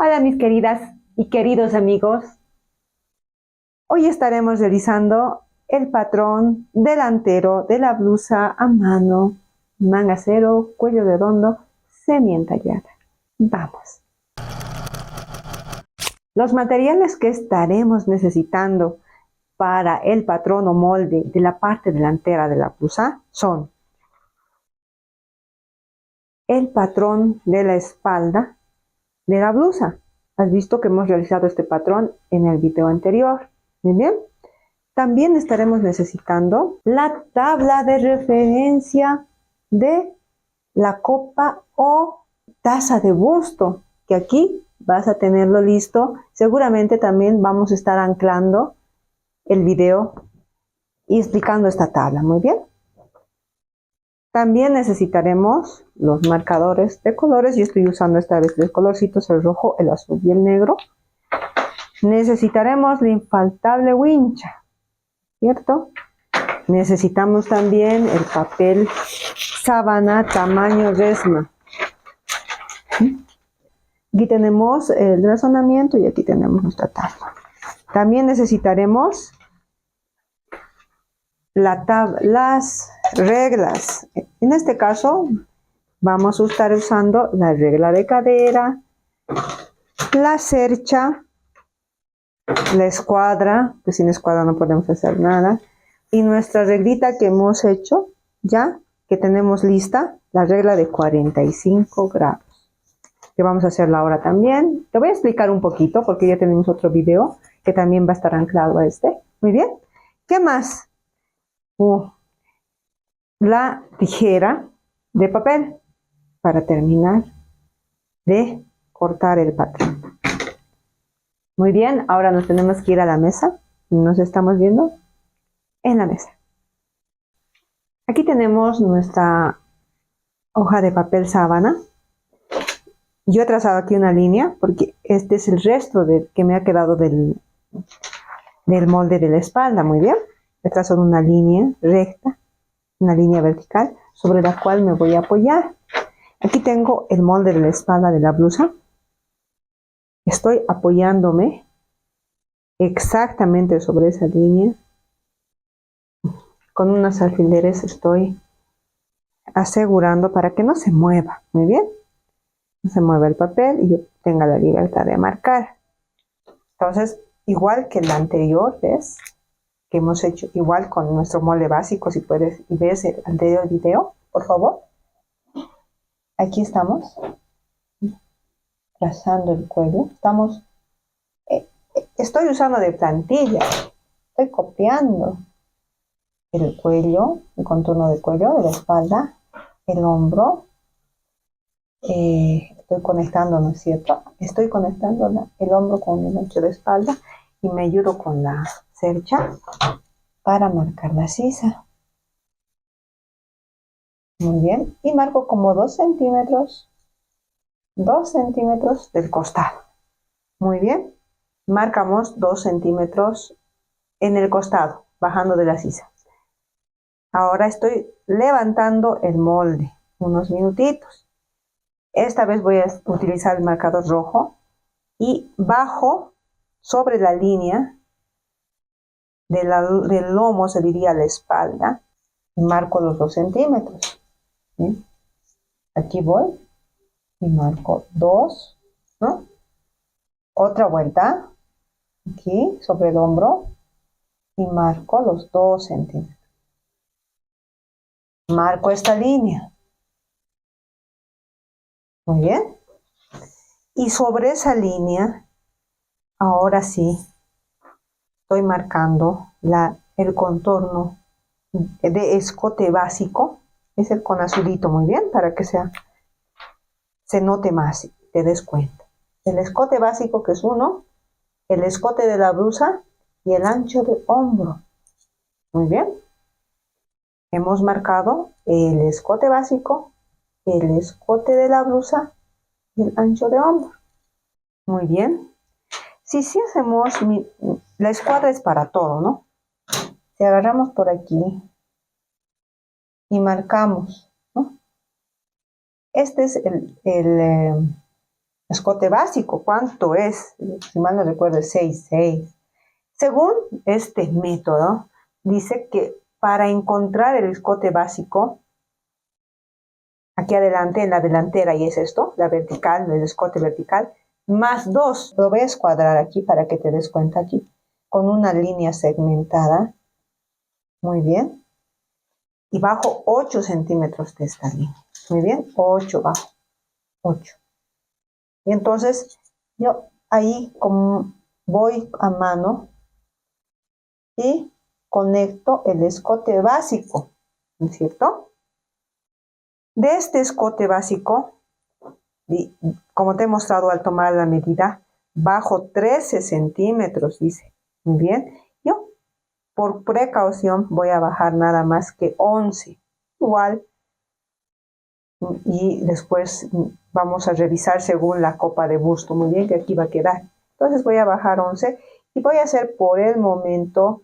Hola mis queridas y queridos amigos. Hoy estaremos realizando el patrón delantero de la blusa a mano, manga cero, cuello redondo, semi entallada. Vamos. Los materiales que estaremos necesitando para el patrón o molde de la parte delantera de la blusa son el patrón de la espalda de la blusa. Has visto que hemos realizado este patrón en el video anterior. Muy bien. También estaremos necesitando la tabla de referencia de la copa o taza de busto, que aquí vas a tenerlo listo. Seguramente también vamos a estar anclando el video y explicando esta tabla. Muy bien. También necesitaremos los marcadores de colores. Yo estoy usando esta vez tres colorcitos, el rojo, el azul y el negro. Necesitaremos la infaltable wincha, ¿cierto? Necesitamos también el papel sábana tamaño resma. Aquí tenemos el razonamiento y aquí tenemos nuestra tabla. También necesitaremos las reglas. En este caso vamos a estar usando la regla de cadera, la cercha, la escuadra, pues sin escuadra no podemos hacer nada, y nuestra reglita que hemos hecho ya, que tenemos lista, la regla de 45 grados, que vamos a hacerla ahora también. Te voy a explicar un poquito porque ya tenemos otro video que también va a estar anclado a este. Muy bien. ¿Qué más? La tijera de papel para terminar de cortar el patrón. Muy bien, ahora nos tenemos que ir a la mesa. Nos estamos viendo en la mesa. Aquí tenemos nuestra hoja de papel sábana. Yo he trazado aquí una línea porque este es el resto que me ha quedado del molde de la espalda. Muy bien, he trazado una línea recta, una línea vertical sobre la cual me voy a apoyar. Aquí tengo el molde de la espalda de la blusa. Estoy apoyándome exactamente sobre esa línea. Con unos alfileres estoy asegurando para que no se mueva. Muy bien. No se mueva el papel y yo tenga la libertad de marcar. Entonces, igual que el anterior, ¿ves? Que hemos hecho igual con nuestro molde básico. Si puedes y ves el anterior video, por favor. Aquí estamos trazando el cuello. Estoy usando de plantilla. Estoy copiando el cuello, el contorno del cuello, de la espalda, el hombro. Estoy conectando, ¿no es cierto? Estoy conectando el hombro con el ancho de espalda y me ayudo con la cercha para marcar la sisa. Muy bien. Y marco como 2 centímetros del costado. Muy bien. Marcamos 2 centímetros en el costado, bajando de la sisa. Ahora estoy levantando el molde unos minutitos. Esta vez voy a utilizar el marcador rojo y bajo sobre la línea del lomo, se diría la espalda, y marco los 2 centímetros. ¿Sí? Aquí voy y marco 2, ¿no? Otra vuelta aquí sobre el hombro y marco los 2 centímetros. Marco esta línea. Muy bien. Y sobre esa línea, ahora sí, estoy marcando el contorno de escote básico. Es el con azulito, muy bien, para que se note más y te des cuenta. El escote básico, que es 1, el escote de la blusa y el ancho de hombro. Muy bien. Hemos marcado el escote básico, el escote de la blusa y el ancho de hombro. Muy bien. Si hacemos, la escuadra es para todo, ¿no? Si agarramos por aquí y marcamos, ¿no? Este es escote básico. ¿Cuánto es? Si mal no recuerdo, es 6,6. Según este método, dice que para encontrar el escote básico, aquí adelante, en la delantera, y es esto, la vertical, el escote vertical, más 2. Lo voy a escuadrar aquí para que te des cuenta aquí, con una línea segmentada. Muy bien. Y bajo 8 centímetros de esta línea. Muy bien, 8 bajo, 8. Y entonces, yo ahí como voy a mano y conecto el escote básico, ¿no es cierto? De este escote básico, y como te he mostrado al tomar la medida, bajo 13 centímetros, dice. Muy bien. Yo, por precaución, voy a bajar nada más que 11. Igual. Y después vamos a revisar según la copa de busto. Muy bien, que aquí va a quedar. Entonces voy a bajar 11 y voy a hacer por el momento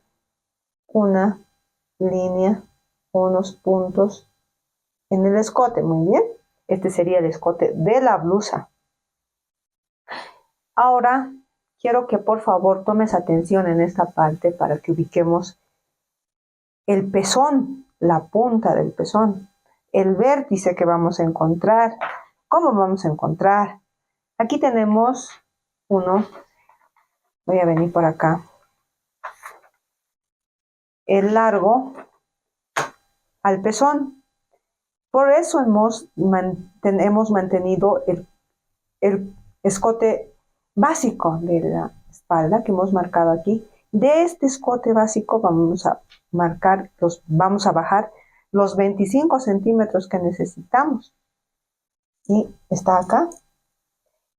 una línea, unos puntos en el escote. Muy bien. Este sería el escote de la blusa. Ahora quiero que por favor tomes atención en esta parte para que ubiquemos el pezón, la punta del pezón, el vértice que vamos a encontrar. ¿Cómo vamos a encontrar? Aquí tenemos uno. Voy a venir por acá. El largo al pezón. Por eso hemos mantenido el escote básico de la espalda que hemos marcado aquí. De este escote básico vamos a bajar los 25 centímetros que necesitamos. Y está acá.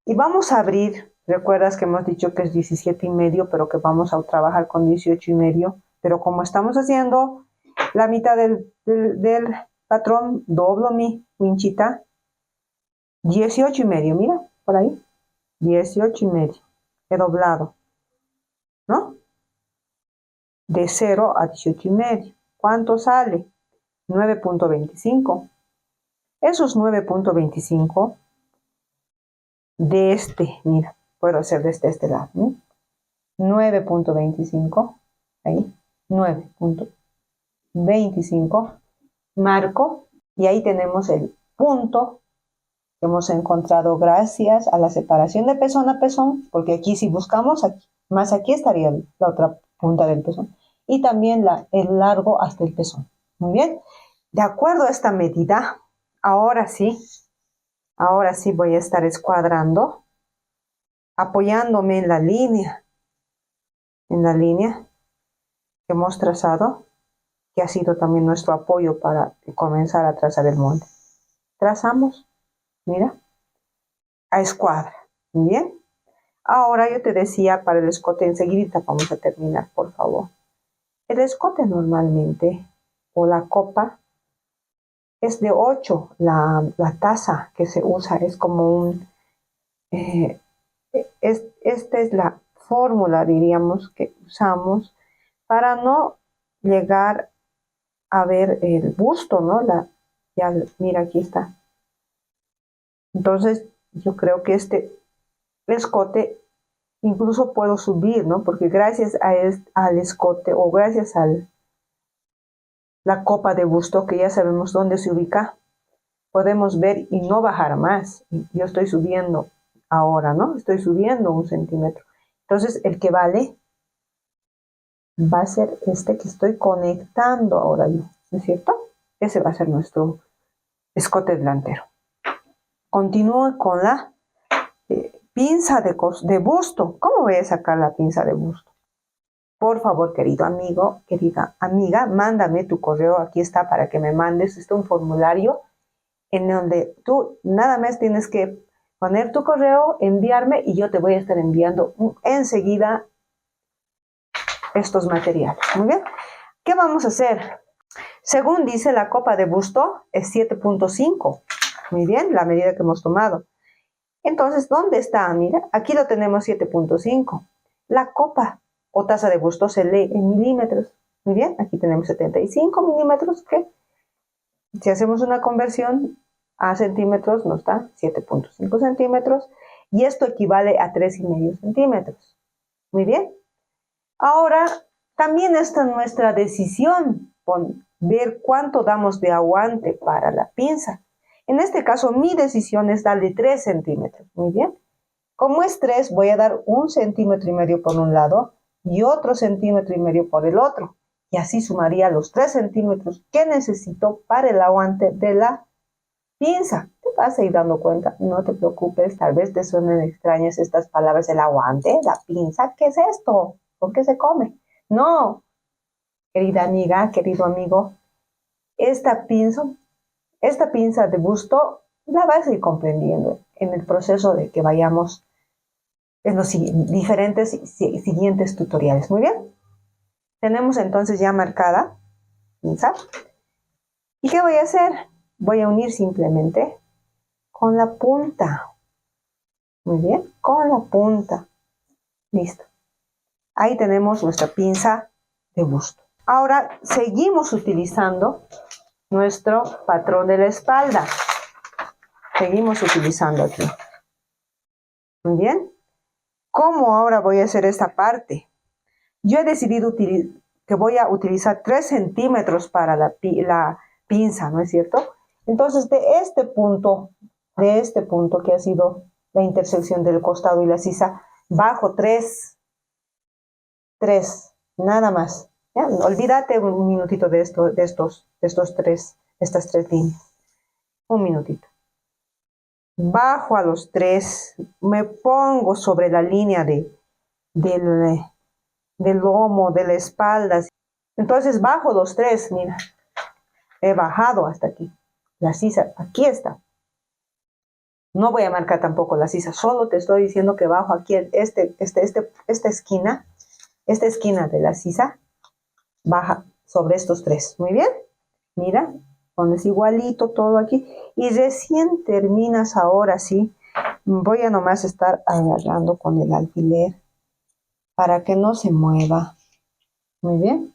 Y vamos a abrir, recuerdas que hemos dicho que es 17,5, pero que vamos a trabajar con 18,5. Pero como estamos haciendo la mitad del patrón, doblo mi winchita, 18,5, mira, por ahí. 18,5. He doblado, ¿no? De 0 a 18,5. ¿Cuánto sale? 9,25. Esos 9,25 de este, mira, puedo hacer desde este lado, ¿no? 9,25, ahí, 9,25, marco, y ahí tenemos el punto que hemos encontrado gracias a la separación de pezón a pezón, porque aquí si buscamos, aquí estaría la otra punta del pezón, y también el largo hasta el pezón. Muy bien, de acuerdo a esta medida, ahora sí voy a estar escuadrando, apoyándome en la línea que hemos trazado, que ha sido también nuestro apoyo para comenzar a trazar el molde. Trazamos, mira, a escuadra. Muy bien. Ahora yo te decía para el escote, enseguida vamos a terminar, por favor. El escote normalmente, o la copa, es de 8. La taza que se usa es como un... esta es la fórmula, diríamos, que usamos para no llegar a ver el busto, ¿no? Ya, mira, aquí está. Entonces, yo creo que este escote incluso puedo subir, ¿no? Porque gracias al escote o gracias a la copa de busto, que ya sabemos dónde se ubica, podemos ver y no bajar más. Yo estoy subiendo ahora, ¿no? Estoy subiendo 1 centímetro. Entonces, el que vale va a ser este que estoy conectando ahora yo, ¿no es cierto? Ese va a ser nuestro escote delantero. Continúo con la pinza de busto. ¿Cómo voy a sacar la pinza de busto? Por favor, querido amigo, querida amiga, mándame tu correo. Aquí está para que me mandes. Está un formulario en donde tú nada más tienes que poner tu correo, enviarme, y yo te voy a estar enviando enseguida estos materiales. Muy bien. ¿Qué vamos a hacer? Según dice la copa de busto es 7,5. Muy bien, la medida que hemos tomado. Entonces, ¿dónde está? Mira, aquí lo tenemos 7,5. La copa o taza de busto se lee en milímetros. Muy bien, aquí tenemos 75 milímetros, que si hacemos una conversión a centímetros nos da 7,5 centímetros. y esto equivale a 3,5 centímetros. Muy bien. Ahora, también está nuestra decisión, ver cuánto damos de aguante para la pinza. En este caso, mi decisión es darle 3 centímetros. Muy bien. Como es 3, voy a dar 1,5 centímetros por un lado y otro 1,5 centímetros por el otro. Y así sumaría los 3 centímetros que necesito para el aguante de la pinza. Te vas a ir dando cuenta, no te preocupes, tal vez te suenen extrañas estas palabras, el aguante, la pinza, ¿qué es esto? ¿Por qué se come? No, querida amiga, querido amigo, esta pinza de busto la vas a ir comprendiendo en el proceso de que vayamos en los diferentes siguientes tutoriales. Muy bien, tenemos entonces ya marcada pinza. ¿Y qué voy a hacer? Voy a unir simplemente con la punta. Muy bien, con la punta. Listo. Ahí tenemos nuestra pinza de busto. Ahora seguimos utilizando nuestro patrón de la espalda. Seguimos utilizando aquí. Muy bien. ¿Cómo ahora voy a hacer esta parte? Yo he decidido que voy a utilizar 3 centímetros para la pinza, ¿no es cierto? Entonces, de este punto que ha sido la intersección del costado y la sisa, bajo 3, nada más. ¿Ya? Olvídate un minutito de estas 3 líneas. Un minutito. Bajo a los 3, me pongo sobre la línea del lomo, de la espalda. Entonces bajo los 3, mira. He bajado hasta aquí. La sisa, aquí está. No voy a marcar tampoco la sisa, solo te estoy diciendo que bajo aquí esta esquina de la sisa, baja sobre estos 3. Muy bien. Mira, pones igualito todo aquí y recién terminas ahora sí. Voy a nomás estar agarrando con el alfiler para que no se mueva. Muy bien.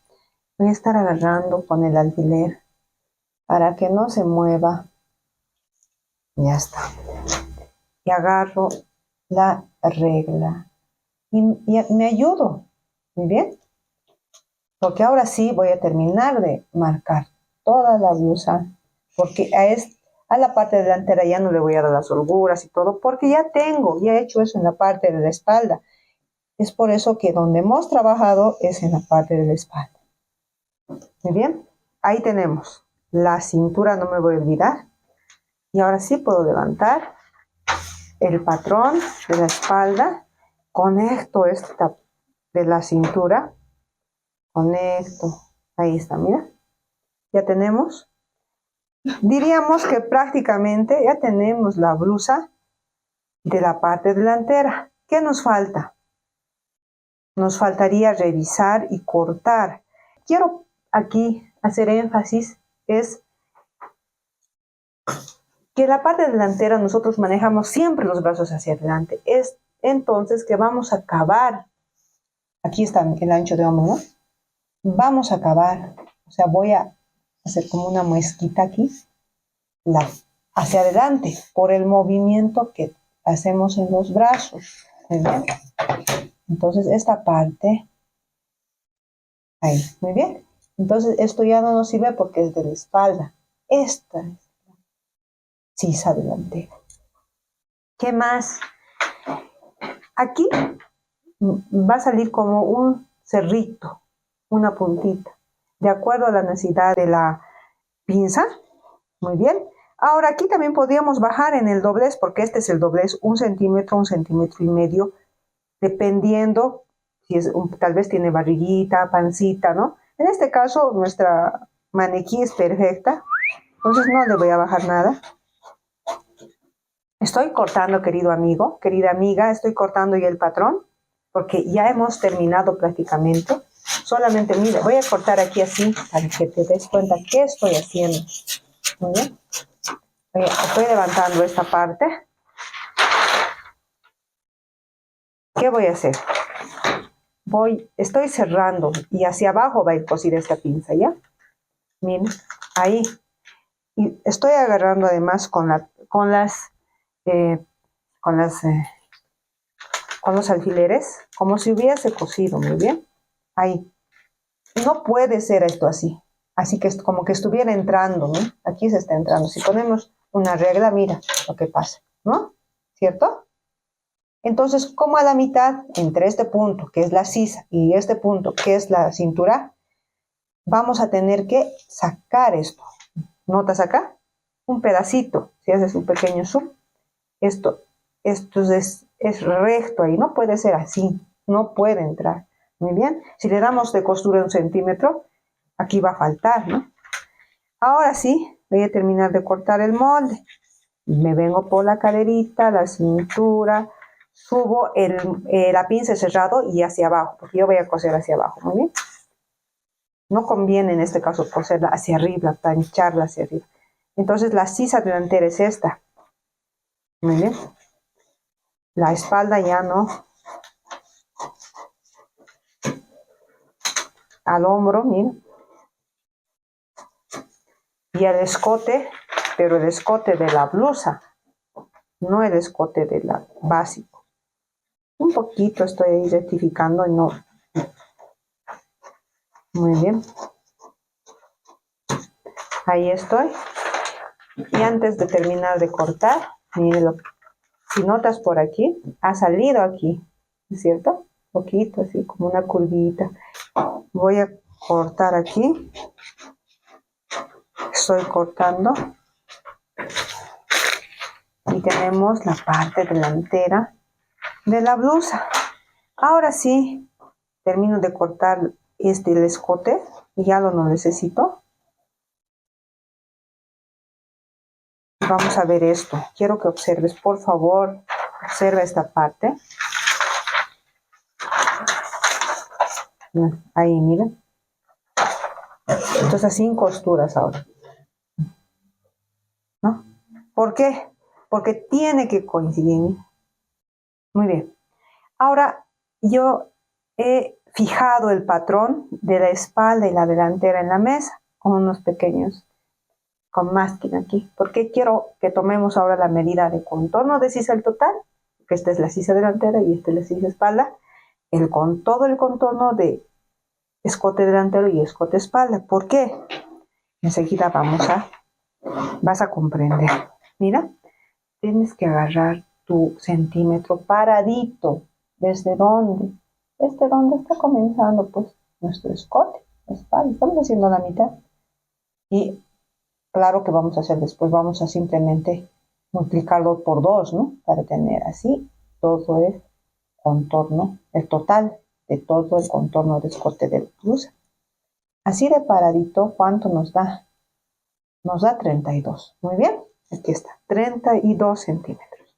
Voy a estar agarrando con el alfiler para que no se mueva. Ya está. Y agarro la regla y me ayudo. Muy bien. Porque ahora sí voy a terminar de marcar toda la blusa, porque a la parte delantera ya no le voy a dar las holguras y todo, porque ya he hecho eso en la parte de la espalda. Es por eso que donde hemos trabajado es en la parte de la espalda. Muy bien, ahí tenemos la cintura, no me voy a olvidar. Y ahora sí puedo levantar el patrón de la espalda, conecto esta de la cintura, conecto, ahí está, mira. Ya tenemos, diríamos que prácticamente ya tenemos la blusa de la parte delantera. ¿Qué nos falta? Nos faltaría revisar y cortar. Quiero aquí hacer énfasis es que la parte delantera nosotros manejamos siempre los brazos hacia adelante. Es entonces que vamos a acabar, aquí está el ancho de hombro, ¿no? Vamos a acabar, o sea, voy a hacer como una muesquita aquí, hacia adelante, por el movimiento que hacemos en los brazos. Muy bien. Entonces esta parte, ahí, muy bien. Entonces esto ya no nos sirve porque es de la espalda. Esta es la sisa delantera. ¿Qué más? Aquí va a salir como un cerrito, una puntita, de acuerdo a la necesidad de la pinza. Muy bien. Ahora aquí también podríamos bajar en el doblez, porque este es el doblez, 1 centímetro, 1,5 centímetros, dependiendo si tal vez tiene barriguita, pancita, ¿no? En este caso nuestra maniquí es perfecta, entonces no le voy a bajar nada. Estoy cortando, querido amigo, querida amiga, estoy cortando ya el patrón, porque ya hemos terminado prácticamente. Solamente, mira, voy a cortar aquí así, para que te des cuenta qué estoy haciendo. Muy bien. Estoy levantando esta parte. ¿Qué voy a hacer? Estoy cerrando y hacia abajo va a ir cosida esta pinza, ¿ya? Miren, ahí. Y estoy agarrando además con las con los alfileres, como si hubiese cosido, muy bien. Ahí. No puede ser esto así. Así que es como que estuviera entrando, ¿no? Aquí se está entrando. Si ponemos una regla, mira lo que pasa, ¿no? ¿Cierto? Entonces, como a la mitad, entre este punto, que es la sisa, y este punto, que es la cintura, vamos a tener que sacar esto. ¿Notas acá? Un pedacito. Si haces un pequeño zoom, esto es recto ahí. No puede ser así. No puede entrar. Muy bien. Si le damos de costura 1 centímetro, aquí va a faltar, ¿no? Ahora sí, voy a terminar de cortar el molde. Me vengo por la caderita, la cintura, subo la pinza cerrado y hacia abajo, porque yo voy a coser hacia abajo, muy bien. No conviene en este caso coserla hacia arriba, plancharla hacia arriba. Entonces la sisa delantera es esta. Muy bien. La espalda ya no. Al hombro, miren. Y el escote, pero el escote de la blusa, no el escote de la básico. Un poquito estoy ahí rectificando y no. Muy bien. Ahí estoy. Y antes de terminar de cortar, miren, si notas por aquí, ha salido aquí, ¿es cierto? Un poquito, así como una curvita. Voy a cortar aquí. Estoy cortando. Y tenemos la parte delantera de la blusa. Ahora sí, termino de cortar el escote. Ya lo necesito. Vamos a ver esto. Quiero que observes, por favor, observa esta parte. Ahí, miren. Entonces, sin costuras ahora. ¿No? ¿Por qué? Porque tiene que coincidir. Muy bien. Ahora, yo he fijado el patrón de la espalda y la delantera en la mesa con unos pequeños, con masking aquí. Porque quiero que tomemos ahora la medida de contorno de sisa el total, que esta es la sisa delantera y esta es la sisa espalda, con todo el contorno de escote delantero y escote espalda. ¿Por qué? Enseguida vas a comprender. Mira, tienes que agarrar tu centímetro paradito. ¿Desde dónde? Desde donde está comenzando, pues, nuestro escote, espalda. Estamos haciendo la mitad. Y claro que vamos a hacer después, vamos a simplemente multiplicarlo por 2, ¿no? Para tener así todo el contorno, el total de todo el contorno de escote de la blusa. Así de paradito, ¿cuánto nos da? Nos da 32. Muy bien, aquí está, 32 centímetros.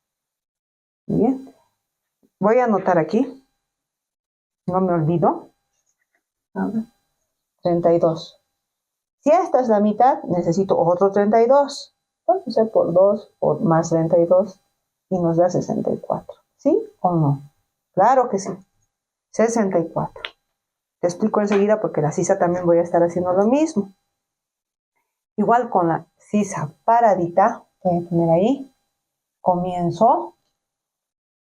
Muy bien. Voy a anotar aquí. No me olvido. 32. Si esta es la mitad, necesito otro 32. Vamos a hacer por 2, por más 32, y nos da 64. ¿Sí o no? Claro que sí. 64. Te explico enseguida porque la sisa también voy a estar haciendo lo mismo. Igual con la sisa paradita, voy a poner ahí, comienzo,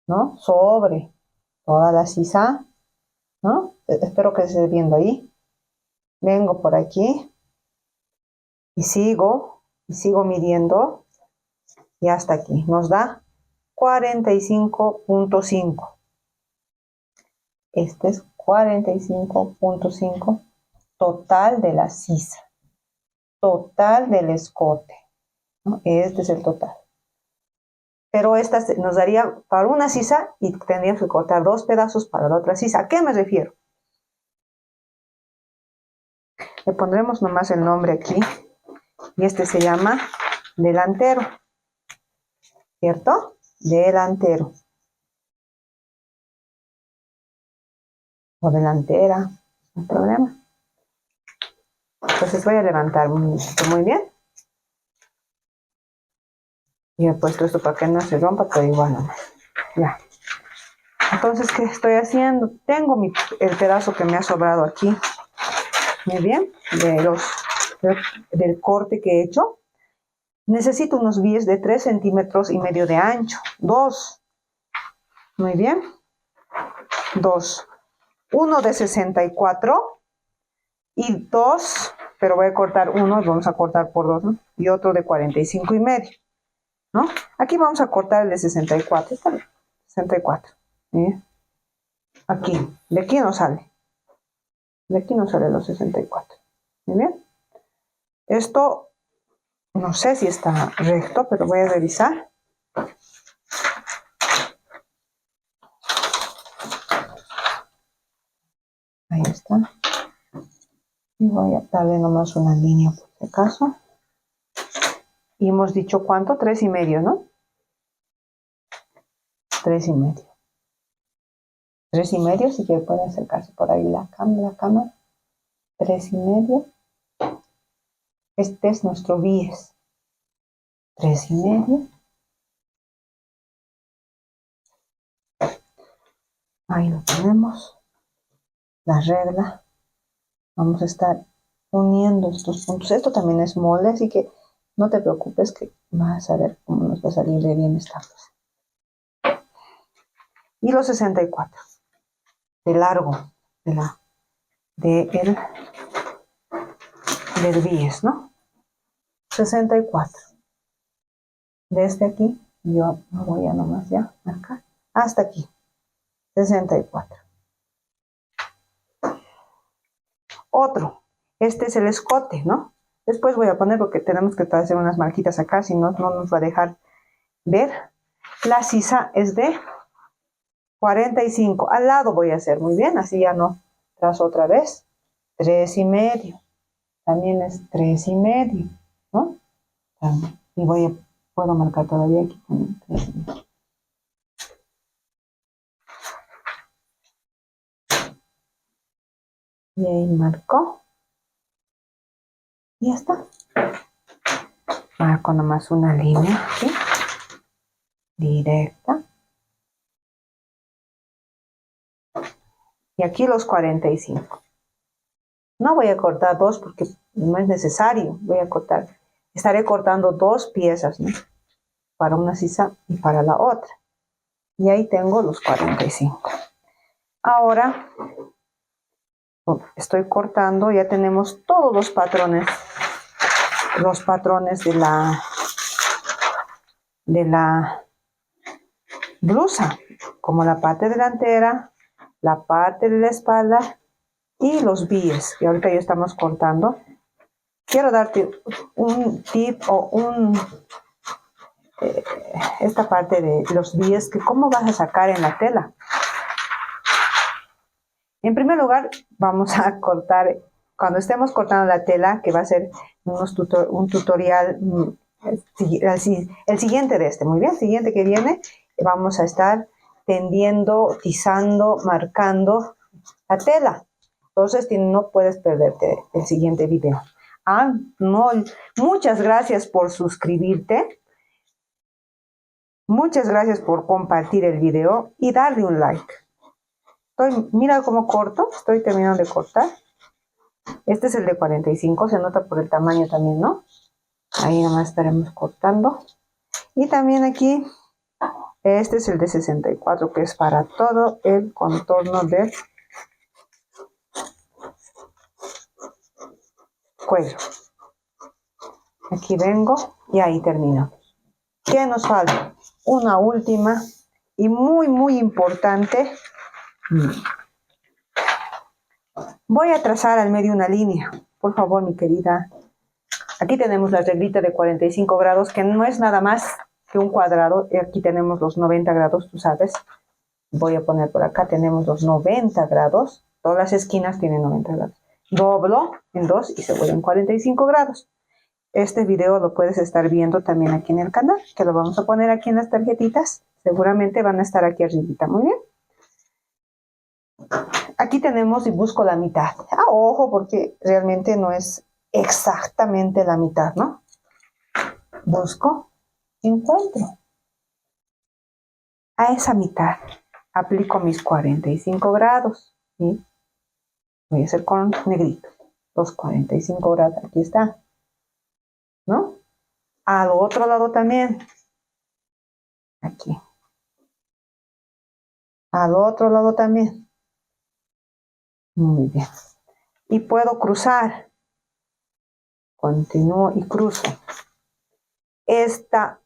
¿no? Sobre toda la sisa, ¿no? Espero que se esté viendo ahí. Vengo por aquí y sigo midiendo y hasta aquí. Nos da 45.5. Este es 45.5 total de la sisa. Total del escote, ¿no? Este es el total. Pero esta nos daría para una sisa y tendríamos que cortar 2 pedazos para la otra sisa. ¿A qué me refiero? Le pondremos nomás el nombre aquí. Y este se llama delantero. ¿Cierto? Delantero. O delantera. No hay problema. Entonces voy a levantar muy bien. Y he puesto esto para que no se rompa, pero igual no. Ya. Entonces, ¿qué estoy haciendo? Tengo el pedazo que me ha sobrado aquí. Muy bien. Del corte que he hecho. Necesito unos bies de 3,5 centímetros de ancho. 2. Muy bien. dos. Uno de 64 y dos, pero voy a cortar uno y vamos a cortar por dos, ¿no? Y otro de 45,5, ¿no? Aquí vamos a cortar el de 64, está bien, 64. ¿Sí? Aquí, de aquí no sale. De aquí no sale los 64. Muy bien. Esto, no sé si está recto, pero voy a revisar. Ahí está. Y voy a darle nomás una línea por si acaso. Y hemos dicho ¿cuánto? 3,5, ¿no? 3,5. 3,5, si quiere puede acercarse por ahí la cámara. 3,5. Este es nuestro bies. 3,5. Ahí lo tenemos. La regla. Vamos a estar uniendo estos puntos. Esto también es molde, así que no te preocupes que vas a ver cómo nos va a salir de bien esta cosa. Y los 64 de largo del bies, ¿no? 64. Desde aquí, yo me voy a nomás ya acá, hasta aquí. 64. Otro, este es el escote, ¿no? Después voy a poner porque tenemos que hacer unas marquitas acá, si no, no nos va a dejar ver. La sisa es de 45. Al lado voy a hacer, muy bien, así ya no trazo otra vez. 3,5. También es 3,5, ¿no? Y puedo marcar todavía aquí también 3,5. Y ahí marco. Y ya está. Marco nomás una línea aquí, directa. Y aquí los 45. No voy a cortar dos porque no es necesario. Estaré cortando dos piezas, ¿no? Para una sisa y para la otra. Y ahí tengo los 45. Ahora estoy cortando, ya tenemos todos los patrones de la blusa, como la parte delantera, la parte de la espalda y los bies, que ahorita ya estamos cortando. Quiero darte un tip o esta parte de los bies, que cómo vas a sacar en la tela. En primer lugar, vamos a cortar, cuando estemos cortando la tela, que va a ser un tutorial, el siguiente de este, muy bien, el siguiente que viene, vamos a estar tendiendo, tizando, marcando la tela. Entonces no puedes perderte el siguiente video. No, muchas gracias por suscribirte. Muchas gracias por compartir el video y darle un like. Mira cómo corto, estoy terminando de cortar. Este es el de 45, se nota por el tamaño también, ¿no? Ahí nomás estaremos cortando. Y también aquí, este es el de 64, que es para todo el contorno del cuello. Aquí vengo y ahí termino. ¿Qué nos falta? Una última y muy, muy importante. Voy a trazar al medio una línea. Por favor, mi querida. Aquí tenemos la reglita de 45 grados, que no es nada más que un cuadrado. Y aquí tenemos los 90 grados, tú sabes. Voy a poner por acá, tenemos los 90 grados. Todas las esquinas tienen 90 grados. Doblo en dos y se vuelven 45 grados. Este video lo puedes estar viendo también aquí en el canal, que lo vamos a poner aquí en las tarjetitas. Seguramente van a estar aquí arribita, muy bien. Aquí tenemos y busco la mitad. Ojo, porque realmente no es exactamente la mitad, ¿no? Busco, encuentro. A esa mitad aplico mis 45 grados. ¿Sí? Voy a hacer con negrito. Los 45 grados, aquí está. ¿No? Al otro lado también. Aquí. Al otro lado también. Muy bien. Y puedo cruzar. Continúo y cruzo. Esta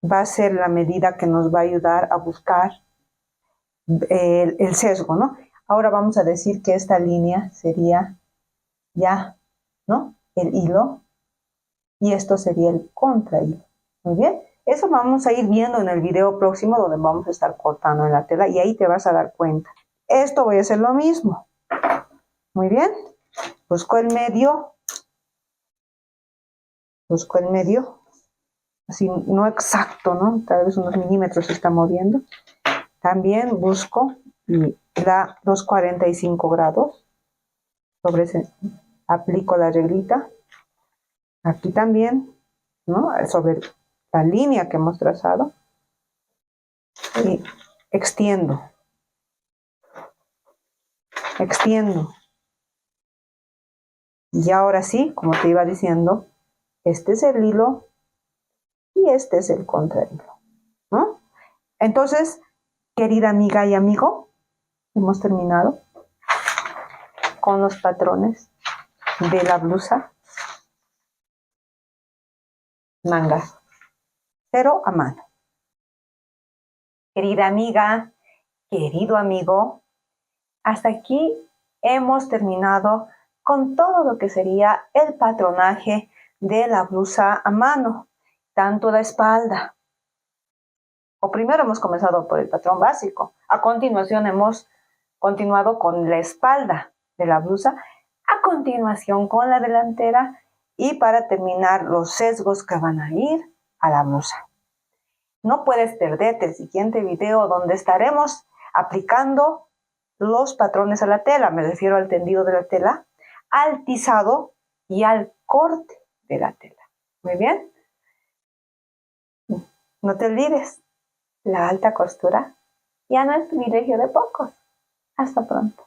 va a ser la medida que nos va a ayudar a buscar el sesgo, ¿no? Ahora vamos a decir que esta línea sería ya, ¿no? El hilo. Y esto sería el contrahilo. Muy bien. Eso vamos a ir viendo en el video próximo donde vamos a estar cortando en la tela y ahí te vas a dar cuenta. Esto voy a hacer lo mismo. Muy bien. Busco el medio. Busco el medio. Así no exacto, ¿no? Tal vez unos milímetros se está moviendo. También busco los 45 grados. Sobre ese aplico la reglita. Aquí también, ¿no? Sobre la línea que hemos trazado. Y extiendo. Extiendo. Y ahora sí, como te iba diciendo, este es el hilo y este es el contrahilo, ¿no? Entonces, querida amiga y amigo, hemos terminado con los patrones de la blusa manga cero a mano. Querida amiga, querido amigo, hasta aquí hemos terminado con todo lo que sería el patronaje de la blusa a mano, tanto la espalda. O primero hemos comenzado por el patrón básico. A continuación hemos continuado con la espalda de la blusa. A continuación con la delantera. Y para terminar los sesgos que van a ir a la blusa. No puedes perderte el siguiente video donde estaremos aplicando los patrones a la tela. Me refiero al tendido de la tela, al tizado y al corte de la tela. Muy bien. No te olvides. La alta costura ya no es privilegio de pocos. Hasta pronto.